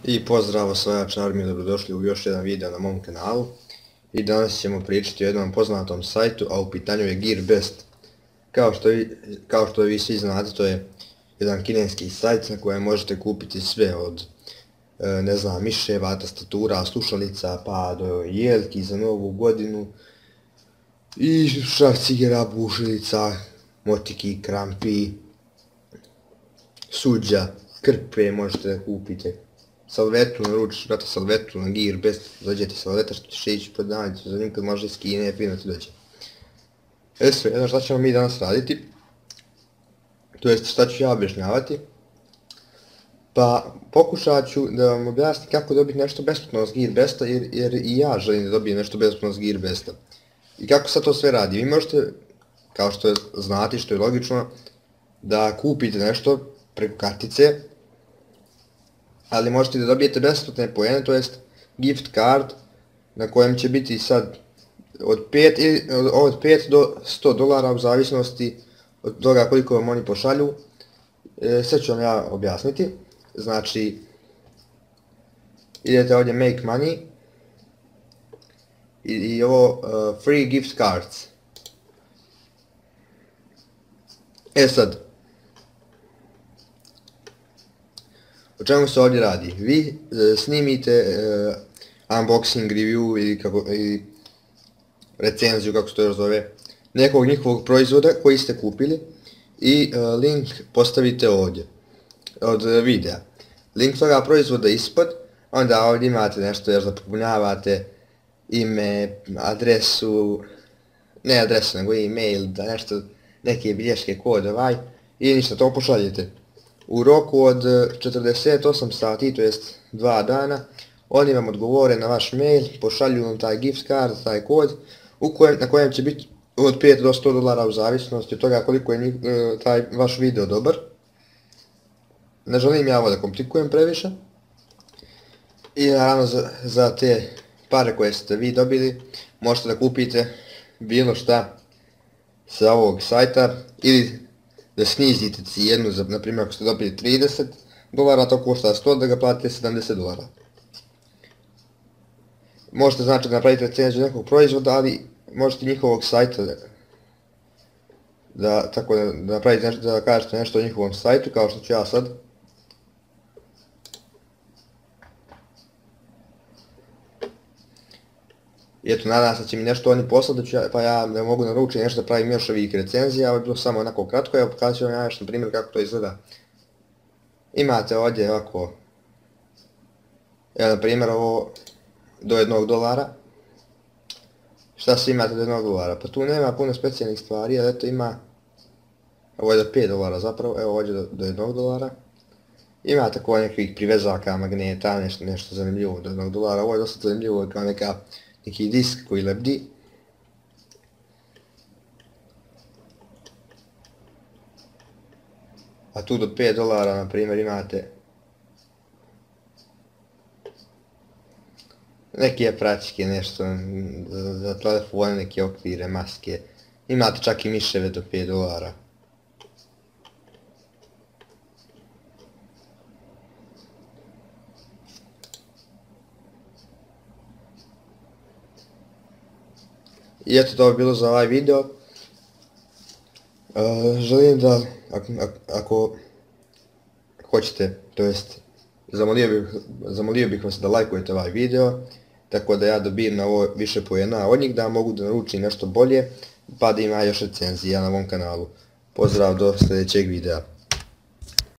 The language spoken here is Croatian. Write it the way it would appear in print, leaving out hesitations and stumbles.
I pozdrav osvajača armije, dobrodošli u još jedan video na mom kanalu. I danas ćemo pričati o jednom poznatom sajtu, a u pitanju je GearBest. Kao što vi svi znate, to je jedan kineski sajt na kojem možete kupiti sve od miševa, tastatura, slušalica pa do jelki za novu godinu i šraf cigera, bušilica, motiki, krampi, suđa, krpe možete da kupite. Salvetu, naručiš brate salvetu na GearBest, dođete salveta što ćeš ići prodavati za njim kad može iz Kine, fino ti dođe. Sve, šta ćemo mi danas raditi, to jest šta ću ja objašnjavati. Pa pokušat ću da vam objasnim kako dobiti nešto besplatno s GearBesta, jer i ja želim da dobijem nešto besplatno s GearBesta. I kako sad to sve radi, vi možete, kao što znate, što je logično, da kupite nešto preko kartice, ali možete da dobijete besplatne poene, to jest gift card na kojem će biti sad od 5 do $100 u zavisnosti od toga koliko vam oni pošalju. Sve ću vam ja objasniti. Znači, idete ovdje make money i ovo free gift cards. Sad, o čemu se ovdje radi? Vi snimite unboxing, review ili recenziju, kako se to još zove, nekog njihovog proizvoda koji ste kupili i link postavite ovdje od videa. Link toga proizvoda ispod, onda ovdje imate nešto jer zapopunjavate ime, adresu, ne adresu nego e-mail, neke bilješke, kod i ništa, to pošaljete. U roku od 48 sati, to jest 2 dana, oni vam odgovore na vaš mail, pošalju vam taj gift card, taj kod, na kojem će biti od 5 do $100 u zavisnosti od toga koliko je taj vaš video dobar. Ne želim ja ovo da komplikujem previše. I naravno za te pare koje ste vi dobili, možete da kupite bilo šta sa ovog sajta ili da snizite cijenu, na primjer ako ste dobili $30, to košta 100, da ga platite $70. Možete znači da napravite recenziju nekog proizvoda, ali možete njihovog sajta da napravite nešto, da kažete nešto o njihovom sajtu, kao što ću ja sad. I eto, nadam se da će mi nešto oni poslati, pa ja ne mogu naručiti nešto da pravim još ovih recenzija, ovo je bilo samo onako kratko, evo pokazat ću vam ja još na primjer kako to izgleda. Imate ovdje ovako, evo na primjer ovo do $1. Šta sve imate do $1? Pa tu nema puno specijalnih stvari, ali eto ima, ovo je do $5 zapravo, evo ovdje do $1. Ima tako nekih privezaka, magneta, nešto zanimljivo do $1, ovo je dosta zanimljivo kao neki disk koji lebdi. A tu do $5 na primjer imate neke praćke, nešto za telefone, neke okvire, maske. Imate čak i miševe do $5. I eto, to je bilo za ovaj video. Želim da, ako hoćete, to jest zamolio bih vas da lajkujete ovaj video, tako da ja dobijem na ovo više poena od njih, da mogu da naručim nešto bolje, pa da ima još recenzija na ovom kanalu. Pozdrav do sljedećeg videa.